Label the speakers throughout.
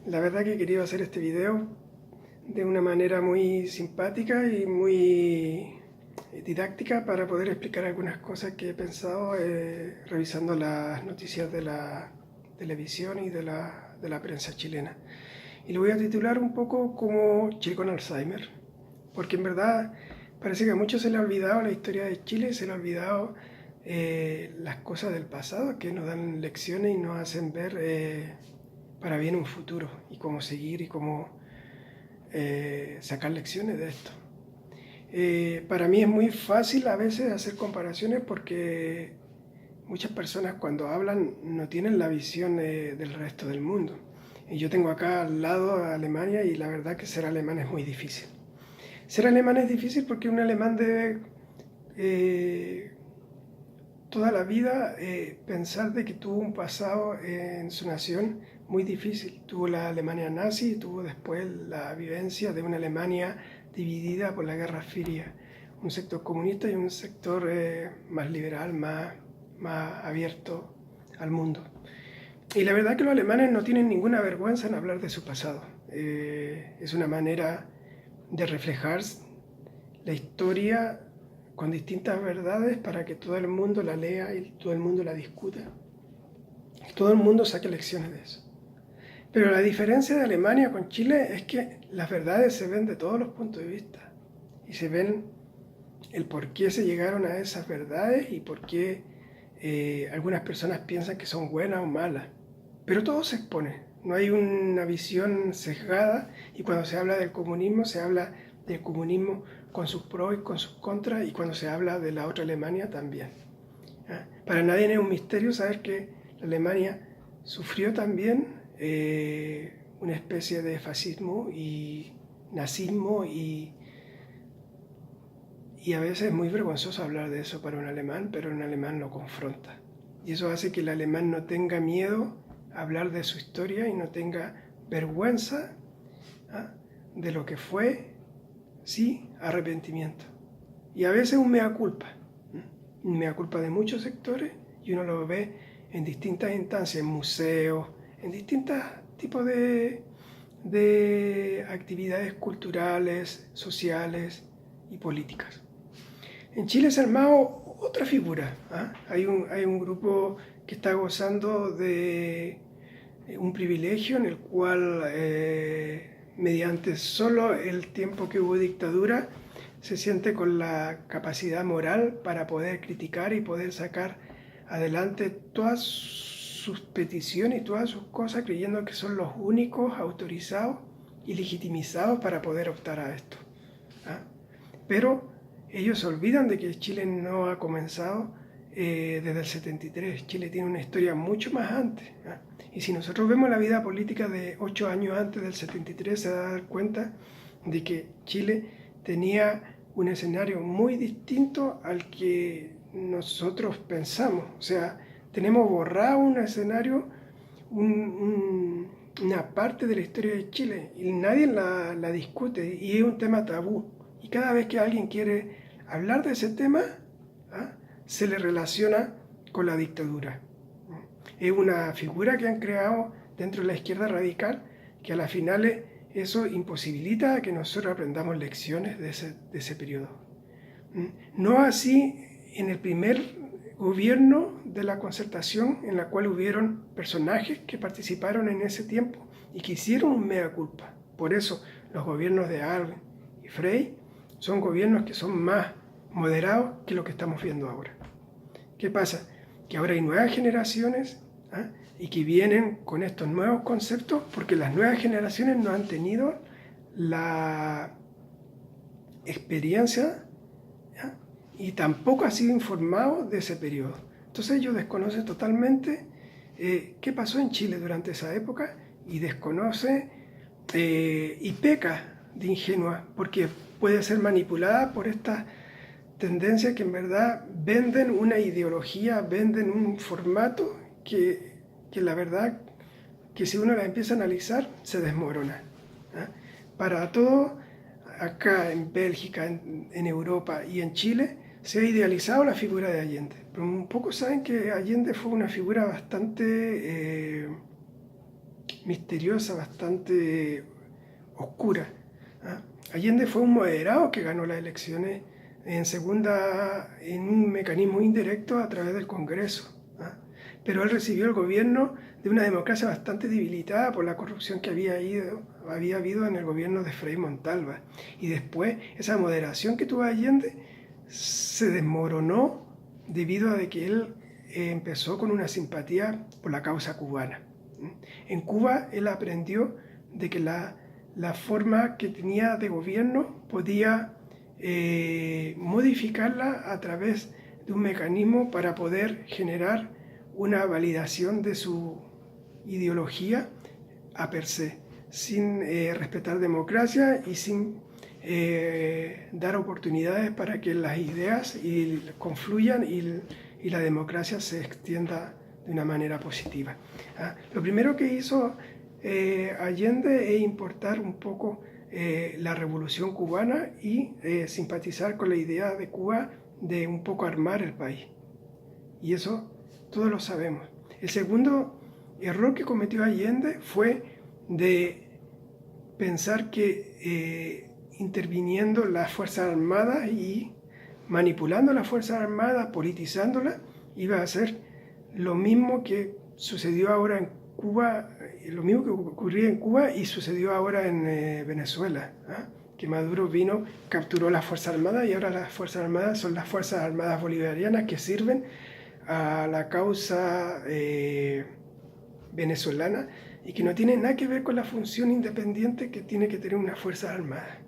Speaker 1: La verdad que he querido hacer este video de una manera muy simpática y muy didáctica para poder explicar algunas cosas que he pensado revisando las noticias de la televisión y de la prensa chilena. Y lo voy a titular un poco como Chile con Alzheimer, porque en verdad parece que a muchos se le ha olvidado la historia de Chile, se le ha olvidado las cosas del pasado que nos dan lecciones y nos hacen ver para bien un futuro y cómo seguir y cómo sacar lecciones de esto. Para mí es muy fácil a veces hacer comparaciones porque muchas personas cuando hablan no tienen la visión del resto del mundo. Y yo tengo acá al lado a Alemania y la verdad que ser alemán es muy difícil. Ser alemán es difícil porque un alemán debe toda la vida pensar de que tuvo un pasado en su nación muy difícil. Tuvo la Alemania nazi, tuvo después la vivencia de una Alemania dividida por la Guerra Fría, un sector comunista y un sector más liberal, más abierto al mundo. Y la verdad que los alemanes no tienen ninguna vergüenza en hablar de su pasado. Es una manera de reflejar la historia con distintas verdades para que todo el mundo la lea y todo el mundo la discuta. Todo el mundo saque lecciones de eso. Pero la diferencia de Alemania con Chile es que las verdades se ven de todos los puntos de vista y se ven el por qué se llegaron a esas verdades y por qué algunas personas piensan que son buenas o malas. Pero todo se expone, no hay una visión sesgada y cuando se habla del comunismo se habla del comunismo con sus pros y con sus contras y cuando se habla de la otra Alemania también. Para nadie es un misterio saber que la Alemania sufrió también una especie de fascismo y nazismo y a veces es muy vergonzoso hablar de eso para un alemán, pero un alemán lo confronta. Y eso hace que el alemán no tenga miedo a hablar de su historia y no tenga vergüenza de lo que fue, sí, arrepentimiento. Y a veces un mea culpa. Un mea culpa de muchos sectores y uno lo ve en distintas instancias, en museos, en distintos tipos de actividades culturales, sociales y políticas. En Chile se ha armado otra figura. Hay un grupo que está gozando de un privilegio en el cual, mediante solo el tiempo que hubo dictadura, se siente con la capacidad moral para poder criticar y poder sacar adelante todas sus peticiones y todas sus cosas, creyendo que son los únicos autorizados y legitimizados para poder optar a esto. Pero ellos se olvidan de que Chile no ha comenzado desde el 73. Chile tiene una historia mucho más antes. Y si nosotros vemos la vida política de 8 años antes del 73, se va a dar cuenta de que Chile tenía un escenario muy distinto al que nosotros pensamos. O sea, tenemos borrado un escenario, una parte de la historia de Chile y nadie la discute y es un tema tabú. Y cada vez que alguien quiere hablar de ese tema, se le relaciona con la dictadura. Es una figura que han creado dentro de la izquierda radical que a las finales eso imposibilita que nosotros aprendamos lecciones de ese periodo. No así en el primer gobierno de la Concertación, en la cual hubieron personajes que participaron en ese tiempo y que hicieron un mea culpa. Por eso los gobiernos de Alves y Frey son gobiernos que son más moderados que lo que estamos viendo ahora. ¿Qué pasa? Que ahora hay nuevas generaciones y que vienen con estos nuevos conceptos porque las nuevas generaciones no han tenido la experiencia y tampoco han sido informados de ese periodo. Entonces ellos desconocen totalmente qué pasó en Chile durante esa época y desconoce y peca de ingenua porque puede ser manipulada por estas tendencias que en verdad venden una ideología, venden un formato que la verdad que si uno la empieza a analizar se desmorona. Para todo, acá en Bélgica, en Europa y en Chile, se ha idealizado la figura de Allende. Pero un poco saben que Allende fue una figura bastante misteriosa, bastante oscura. Allende fue un moderado que ganó las elecciones en un mecanismo indirecto a través del Congreso. Pero él recibió el gobierno de una democracia bastante debilitada por la corrupción que había habido en el gobierno de Frei Montalva. Y después esa moderación que tuvo Allende se desmoronó debido a que él empezó con una simpatía por la causa cubana. En Cuba él aprendió de que la forma que tenía de gobierno podía modificarla a través de un mecanismo para poder generar una validación de su ideología a per se, sin respetar democracia y sin dar oportunidades para que las ideas confluyan y la democracia se extienda de una manera positiva. Lo primero que hizo Allende es importar un poco la revolución cubana y simpatizar con la idea de Cuba de un poco armar el país. Y eso todos lo sabemos. El segundo error que cometió Allende fue de pensar que interviniendo las Fuerzas Armadas y manipulando las Fuerzas Armadas, politizándolas, iba a hacer lo mismo que sucedió ahora en Cuba, lo mismo que ocurría en Cuba y sucedió ahora en Venezuela, que Maduro vino, capturó las Fuerzas Armadas y ahora las Fuerzas Armadas son las Fuerzas Armadas bolivarianas que sirven a la causa venezolana y que no tiene nada que ver con la función independiente que tiene que tener una Fuerza Armada.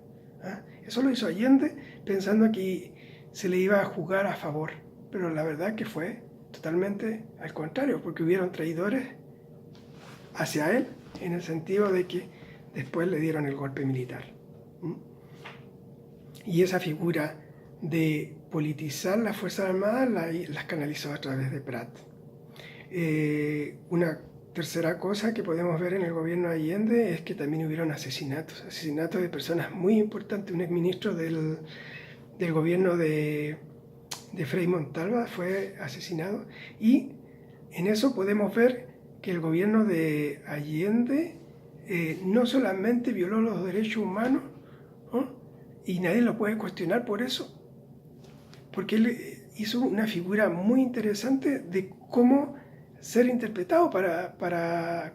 Speaker 1: Eso lo hizo Allende pensando que se le iba a jugar a favor, pero la verdad que fue totalmente al contrario, porque hubieron traidores hacia él en el sentido de que después le dieron el golpe militar. Y esa figura de politizar las Fuerzas Armadas las canalizó a través de Prat. Una tercera cosa que podemos ver en el gobierno de Allende es que también hubieron asesinatos de personas muy importantes. Un exministro del gobierno de Frei Montalva fue asesinado, y en eso podemos ver que el gobierno de Allende no solamente violó los derechos humanos, y nadie lo puede cuestionar por eso, porque él hizo una figura muy interesante de cómo ser interpretado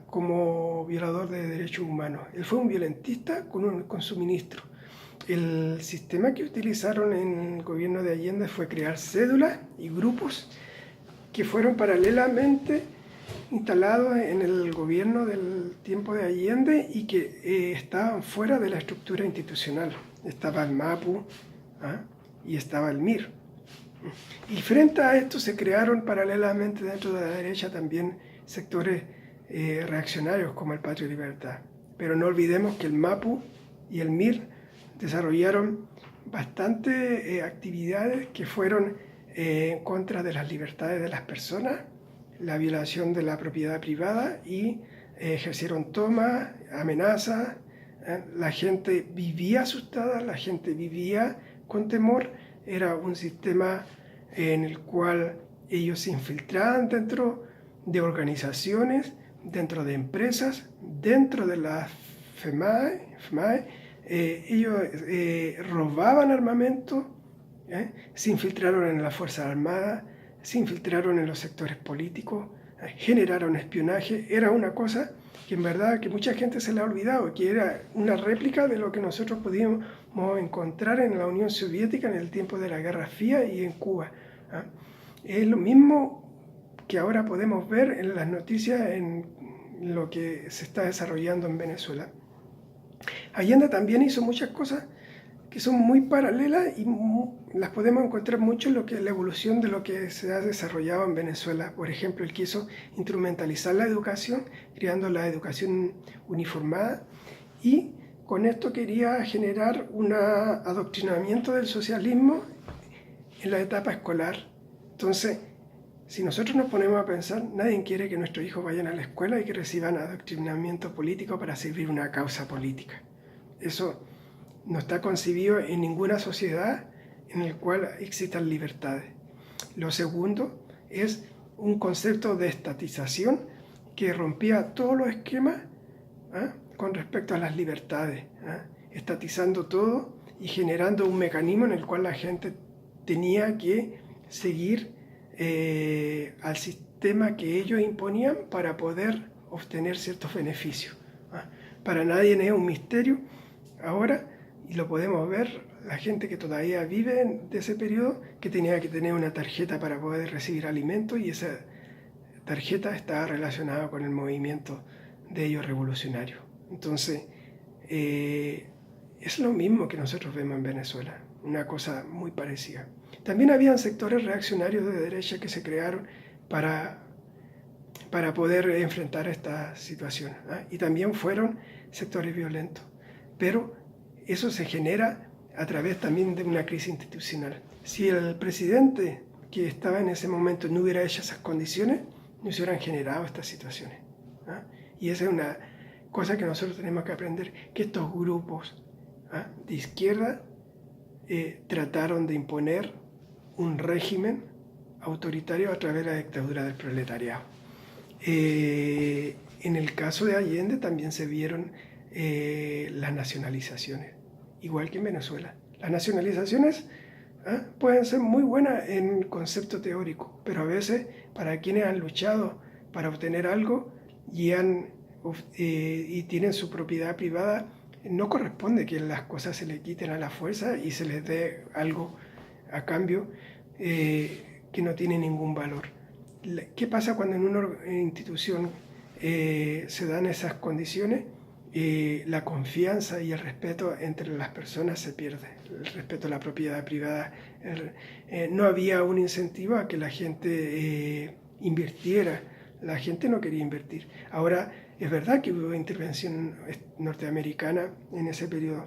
Speaker 1: como violador de derechos humanos. Él fue un violentista con su ministro. El sistema que utilizaron en el gobierno de Allende fue crear cédulas y grupos que fueron paralelamente instalados en el gobierno del tiempo de Allende y que estaban fuera de la estructura institucional. Estaba el MAPU y estaba el MIR. Y frente a esto se crearon paralelamente dentro de la derecha también sectores reaccionarios como el Patria y Libertad. Pero no olvidemos que el MAPU y el MIR desarrollaron bastantes actividades que fueron en contra de las libertades de las personas, la violación de la propiedad privada, y ejercieron tomas, amenazas. La gente vivía asustada, la gente vivía con temor. Era un sistema en el cual ellos se infiltraban dentro de organizaciones, dentro de empresas, dentro de la FMAE. Ellos robaban armamento, se infiltraron en las Fuerzas Armadas, se infiltraron en los sectores políticos, generaron espionaje. Era una cosa que en verdad que mucha gente se le ha olvidado, que era una réplica de lo que nosotros podíamos encontrar en la Unión Soviética en el tiempo de la Guerra Fría y en Cuba. Es lo mismo que ahora podemos ver en las noticias en lo que se está desarrollando en Venezuela. Allende también hizo muchas cosas que son muy paralelas y las podemos encontrar mucho en lo que es la evolución de lo que se ha desarrollado en Venezuela. Por ejemplo, él quiso instrumentalizar la educación, creando la educación uniformada, y con esto quería generar un adoctrinamiento del socialismo en la etapa escolar. Entonces, si nosotros nos ponemos a pensar, nadie quiere que nuestros hijos vayan a la escuela y que reciban adoctrinamiento político para servir una causa política. Eso no está concebido en ninguna sociedad en la cual existan libertades. Lo segundo es un concepto de estatización que rompía todos los esquemas con respecto a las libertades, estatizando todo y generando un mecanismo en el cual la gente tenía que seguir al sistema que ellos imponían para poder obtener ciertos beneficios. Para nadie es un misterio ahora, y lo podemos ver, la gente que todavía vive de ese periodo, que tenía que tener una tarjeta para poder recibir alimentos, y esa tarjeta está relacionada con el movimiento de ellos revolucionario. Entonces, es lo mismo que nosotros vemos en Venezuela, una cosa muy parecida. También habían sectores reaccionarios de derecha que se crearon para poder enfrentar esta situación, y también fueron sectores violentos, pero eso se genera a través también de una crisis institucional. Si el presidente que estaba en ese momento no hubiera hecho esas condiciones, no se hubieran generado estas situaciones, y esa es una cosa que nosotros tenemos que aprender, que estos grupos de izquierda trataron de imponer un régimen autoritario a través de la dictadura del proletariado. En el caso de Allende también se vieron las nacionalizaciones, igual que en Venezuela. Las nacionalizaciones pueden ser muy buenas en concepto teórico, pero a veces para quienes han luchado para obtener algo y tienen su propiedad privada, no corresponde que las cosas se les quiten a la fuerza y se les dé algo a cambio que no tiene ningún valor. ¿Qué pasa cuando en una institución se dan esas condiciones? La confianza y el respeto entre las personas se pierde, el respeto a la propiedad privada. No había un incentivo a que la gente invirtiera, la gente no quería invertir. Ahora, es verdad que hubo intervención norteamericana en ese periodo,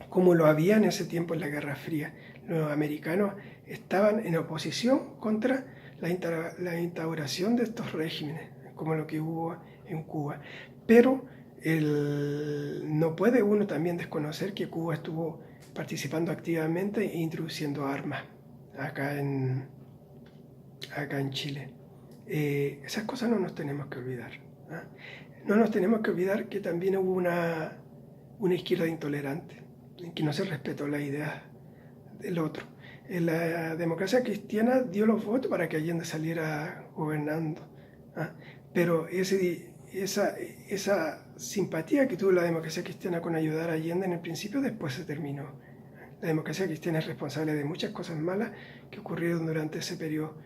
Speaker 1: como lo había en ese tiempo en la Guerra Fría. Los americanos estaban en oposición contra la instauración de estos regímenes, como lo que hubo en Cuba. Pero no puede uno también desconocer que Cuba estuvo participando activamente e introduciendo armas acá en Chile. Esas cosas no nos tenemos que olvidar. No nos tenemos que olvidar que también hubo una izquierda intolerante, en que no se respetó la idea del otro. La democracia cristiana dio los votos para que Allende saliera gobernando, pero esa simpatía que tuvo la democracia cristiana con ayudar a Allende en el principio después se terminó. La democracia cristiana es responsable de muchas cosas malas que ocurrieron durante ese periodo.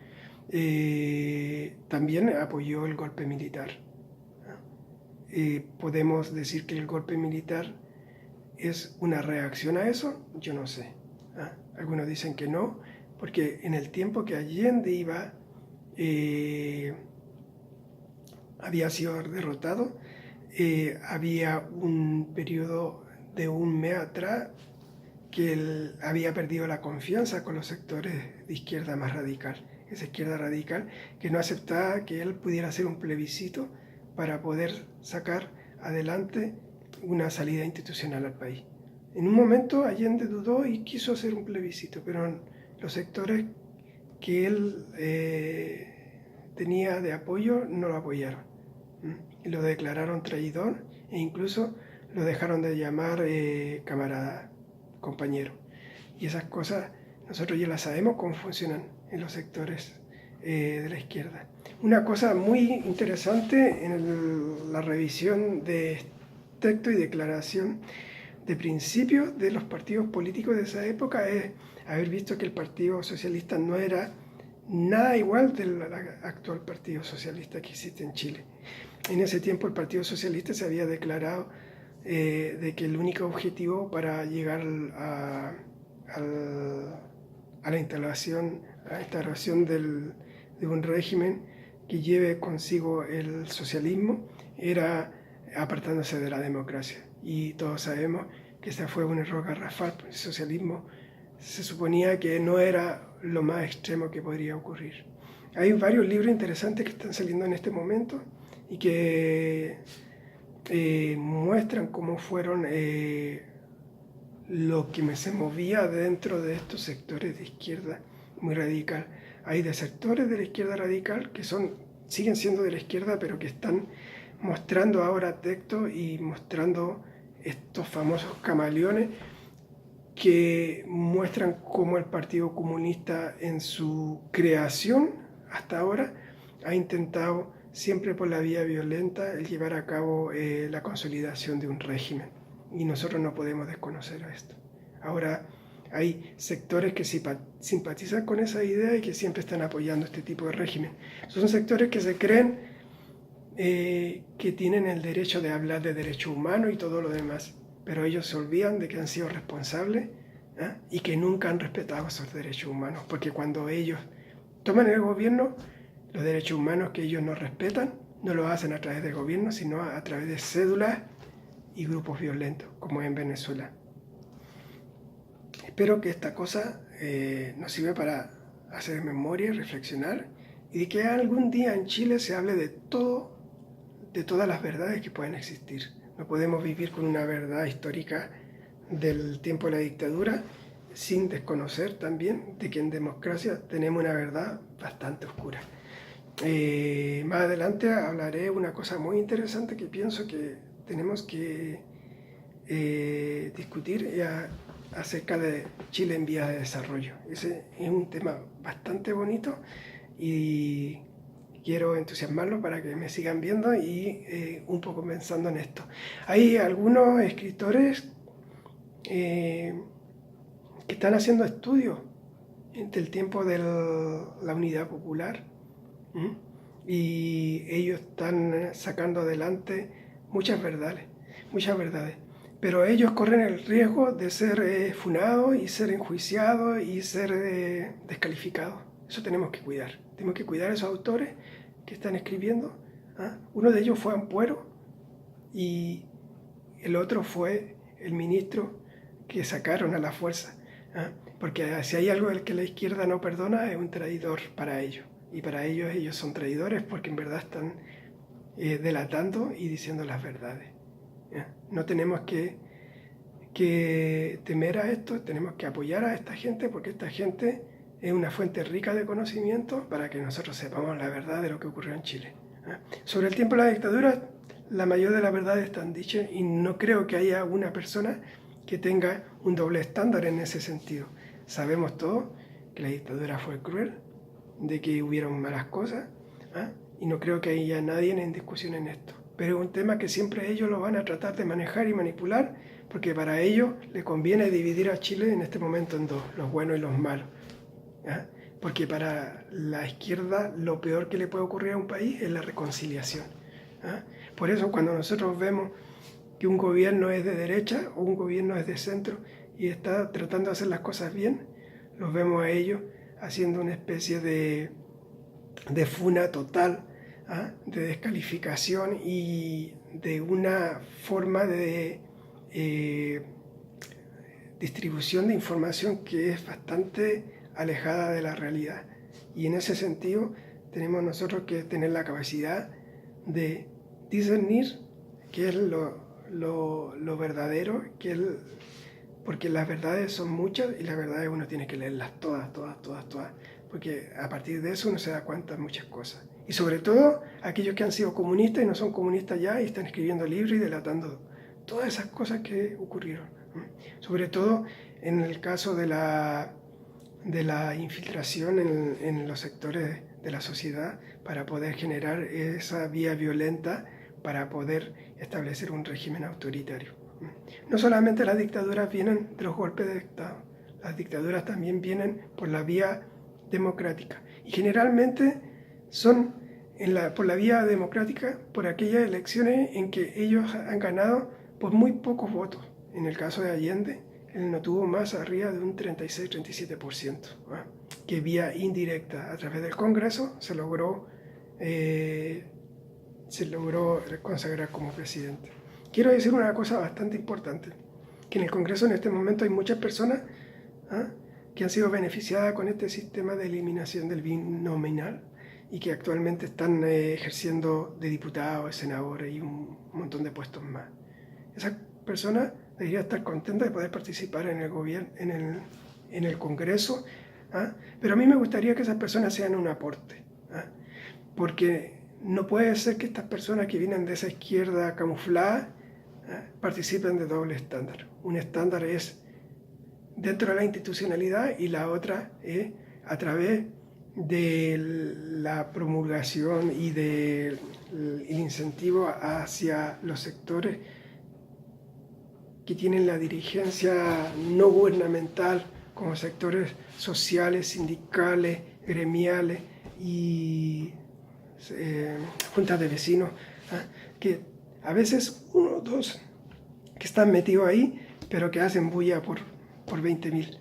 Speaker 1: También apoyó el golpe militar. ¿Podemos decir que el golpe militar es una reacción a eso? Yo no sé. Algunos dicen que no, porque en el tiempo que Allende había sido derrotado, había un periodo de un mes atrás que él había perdido la confianza con los sectores de izquierda más radical, esa izquierda radical que no aceptaba que él pudiera hacer un plebiscito para poder sacar adelante una salida institucional al país. En un momento Allende dudó y quiso hacer un plebiscito, pero los sectores que él tenía de apoyo no lo apoyaron. Y lo declararon traidor e incluso lo dejaron de llamar camarada, compañero. Y esas cosas nosotros ya las sabemos cómo funcionan en los sectores de la izquierda. Una cosa muy interesante en la revisión de texto y declaración de principios de los partidos políticos de esa época es haber visto que el Partido Socialista no era nada igual del actual Partido Socialista que existe en Chile. En ese tiempo el Partido Socialista se había declarado de que el único objetivo para llegar a la instauración de un régimen que lleve consigo el socialismo era apartándose de la democracia. Y todos sabemos que este fue un error garrafal. El socialismo se suponía que no era lo más extremo que podría ocurrir. Hay varios libros interesantes que están saliendo en este momento y que muestran cómo fueron lo que se movía dentro de estos sectores de izquierda muy radical. Hay sectores de la izquierda radical que siguen siendo de la izquierda, pero que están mostrando ahora textos y mostrando estos famosos camaleones que muestran cómo el Partido Comunista en su creación hasta ahora ha intentado siempre por la vía violenta el llevar a cabo la consolidación de un régimen. Y nosotros no podemos desconocer a esto. Ahora hay sectores que simpatizan con esa idea y que siempre están apoyando este tipo de régimen. Son sectores que se creen que tienen el derecho de hablar de derechos humanos y todo lo demás, pero ellos se olvidan de que han sido responsables y que nunca han respetado esos derechos humanos, porque cuando ellos toman el gobierno, los derechos humanos que ellos no respetan, no lo hacen a través del gobierno, sino a través de cédulas y grupos violentos, como en Venezuela. Espero que esta cosa nos sirva para hacer memoria y reflexionar, y de que algún día en Chile se hable de todas las verdades que pueden existir. No podemos vivir con una verdad histórica del tiempo de la dictadura sin desconocer también de que en democracia tenemos una verdad bastante oscura. Más adelante hablaré una cosa muy interesante que pienso que tenemos que discutir acerca de Chile en vías de desarrollo. Ese es un tema bastante bonito y quiero entusiasmarlos para que me sigan viendo y un poco pensando en esto. Hay algunos escritores que están haciendo estudios del tiempo de la Unidad Popular y ellos están sacando adelante muchas verdades, pero ellos corren el riesgo de ser funados y ser enjuiciados y ser descalificados. Eso tenemos que cuidar a esos autores que están escribiendo. Uno de ellos fue Ampuero y el otro fue el ministro que sacaron a la fuerza, porque si hay algo que la izquierda no perdona es un traidor para ellos, y para ellos son traidores porque en verdad están delatando y diciendo las verdades. No tenemos que temer a esto, tenemos que apoyar a esta gente porque esta gente es una fuente rica de conocimiento para que nosotros sepamos la verdad de lo que ocurrió en Chile. Sobre el tiempo de la dictadura, la mayor de las verdades están dichas y no creo que haya una persona que tenga un doble estándar en ese sentido. Sabemos todos que la dictadura fue cruel, de que hubieron malas cosas, y no creo que haya nadie en discusión en esto. Pero es un tema que siempre ellos lo van a tratar de manejar y manipular, porque para ellos les conviene dividir a Chile en este momento en dos, los buenos y los malos. Porque para la izquierda lo peor que le puede ocurrir a un país es la reconciliación. Por eso cuando nosotros vemos que un gobierno es de derecha o un gobierno es de centro y está tratando de hacer las cosas bien, los vemos a ellos haciendo una especie de funa total, de descalificación y de una forma de distribución de información que es bastante alejada de la realidad. Y en ese sentido tenemos nosotros que tener la capacidad de discernir qué es lo verdadero, porque las verdades son muchas y las verdades uno tiene que leerlas todas, porque a partir de eso uno se da cuenta de muchas cosas. Y sobre todo aquellos que han sido comunistas y no son comunistas ya y están escribiendo libros y delatando todas esas cosas que ocurrieron. Sobre todo en el caso de la infiltración en los sectores de la sociedad para poder generar esa vía violenta para poder establecer un régimen autoritario. No solamente las dictaduras vienen de los golpes de Estado, las dictaduras también vienen por la vía democrática y generalmente son por la vía democrática por aquellas elecciones en que ellos han ganado por muy pocos votos. En el caso de Allende, él no tuvo más arriba de un 36-37%, que vía indirecta a través del Congreso se logró consagrar como presidente. Quiero decir una cosa bastante importante, que en el Congreso en este momento hay muchas personas que han sido beneficiadas con este sistema de eliminación del binominal y que actualmente están ejerciendo de diputados, senadores y un montón de puestos más. Esas personas deberían estar contentas de poder participar en el gobierno, en el Congreso, pero a mí me gustaría que esas personas sean un aporte, porque no puede ser que estas personas que vienen de esa izquierda camuflada participen de doble estándar. Un estándar es dentro de la institucionalidad y la otra es a través de la promulgación y del incentivo hacia los sectores que tienen la dirigencia no gubernamental, como sectores sociales, sindicales, gremiales y juntas de vecinos, que a veces uno o dos que están metidos ahí, pero que hacen bulla por 20.000.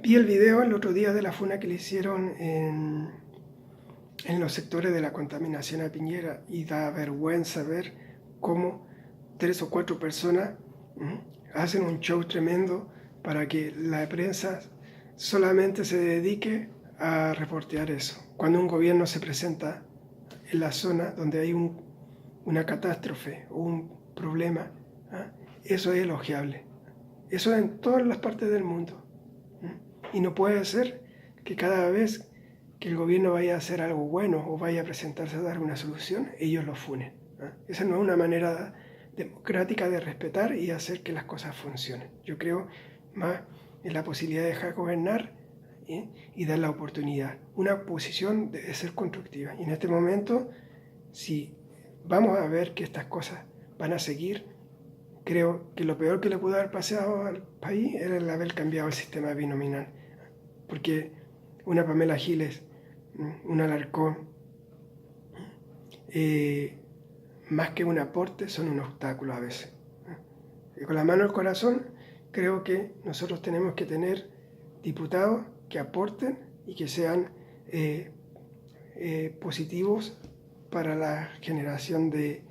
Speaker 1: Vi el video el otro día de la funa que le hicieron en los sectores de la contaminación a Piñera, y da vergüenza ver cómo 3 o 4 personas hacen un show tremendo para que la prensa solamente se dedique a reportear eso. Cuando un gobierno se presenta en la zona donde hay una catástrofe o un problema, eso es elogiable. Eso en todas las partes del mundo. Y no puede ser que cada vez que el gobierno vaya a hacer algo bueno o vaya a presentarse a dar una solución, ellos lo funen. Esa no es una manera democrática de respetar y hacer que las cosas funcionen. Yo creo más en la posibilidad de dejar gobernar y dar la oportunidad. Una oposición debe ser constructiva. Y en este momento, si vamos a ver que estas cosas van a seguir, creo que lo peor que le pudo haber pasado al país era el haber cambiado el sistema binominal. Porque una Pamela Giles, un Alarcón, más que un aporte, son un obstáculo a veces. Y con la mano al corazón, creo que nosotros tenemos que tener diputados que aporten y que sean positivos para la generación de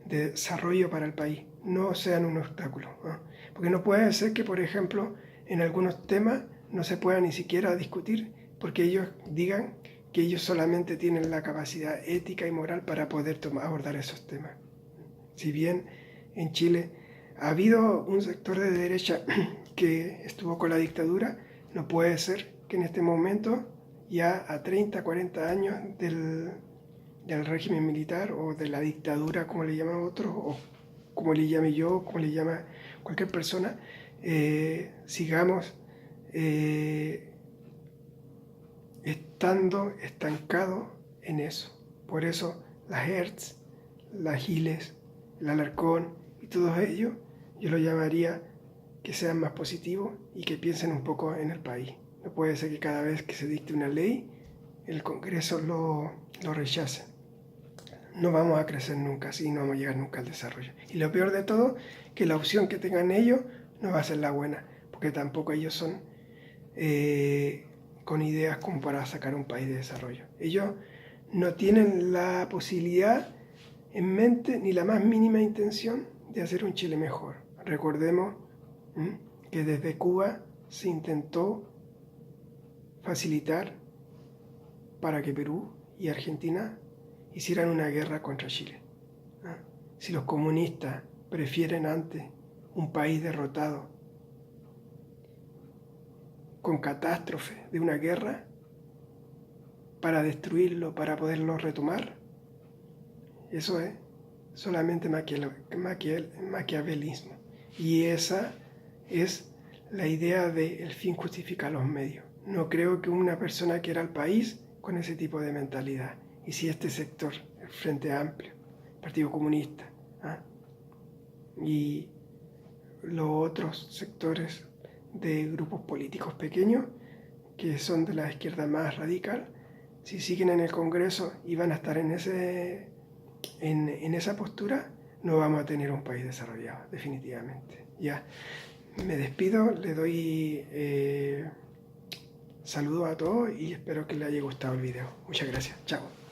Speaker 1: desarrollo para el país, no sean un obstáculo. Porque no puede ser que, por ejemplo, en algunos temas no se pueda ni siquiera discutir porque ellos digan que ellos solamente tienen la capacidad ética y moral para poder abordar esos temas. Si bien en Chile ha habido un sector de derecha que estuvo con la dictadura, no puede ser que en este momento, ya a 30, 40 años del régimen militar o de la dictadura, como le llaman otros, o como le llame yo, como le llama cualquier persona, sigamos estando estancados en eso. Por eso las Hertz, las Giles, el Alarcón y todos ellos, yo lo llamaría que sean más positivos y que piensen un poco en el país. No puede ser que cada vez que se dicte una ley, el Congreso lo rechace. No vamos a crecer nunca, así no vamos a llegar nunca al desarrollo. Y lo peor de todo, que la opción que tengan ellos no va a ser la buena, porque tampoco ellos son con ideas como para sacar un país de desarrollo. Ellos no tienen la posibilidad en mente ni la más mínima intención de hacer un Chile mejor. Recordemos que desde Cuba se intentó facilitar para que Perú y Argentina hicieran una guerra contra Chile. Si los comunistas prefieren antes un país derrotado con catástrofe de una guerra para destruirlo, para poderlo retomar, eso es solamente maquiavelismo. Y esa es la idea de el fin justifica los medios. No creo que una persona quiera al país con ese tipo de mentalidad. Y si este sector, el Frente Amplio, el Partido Comunista, y los otros sectores de grupos políticos pequeños, que son de la izquierda más radical, si siguen en el Congreso y van a estar en esa postura, no vamos a tener un país desarrollado, definitivamente. Ya, me despido, le doy saludos a todos y espero que les haya gustado el video. Muchas gracias, chao.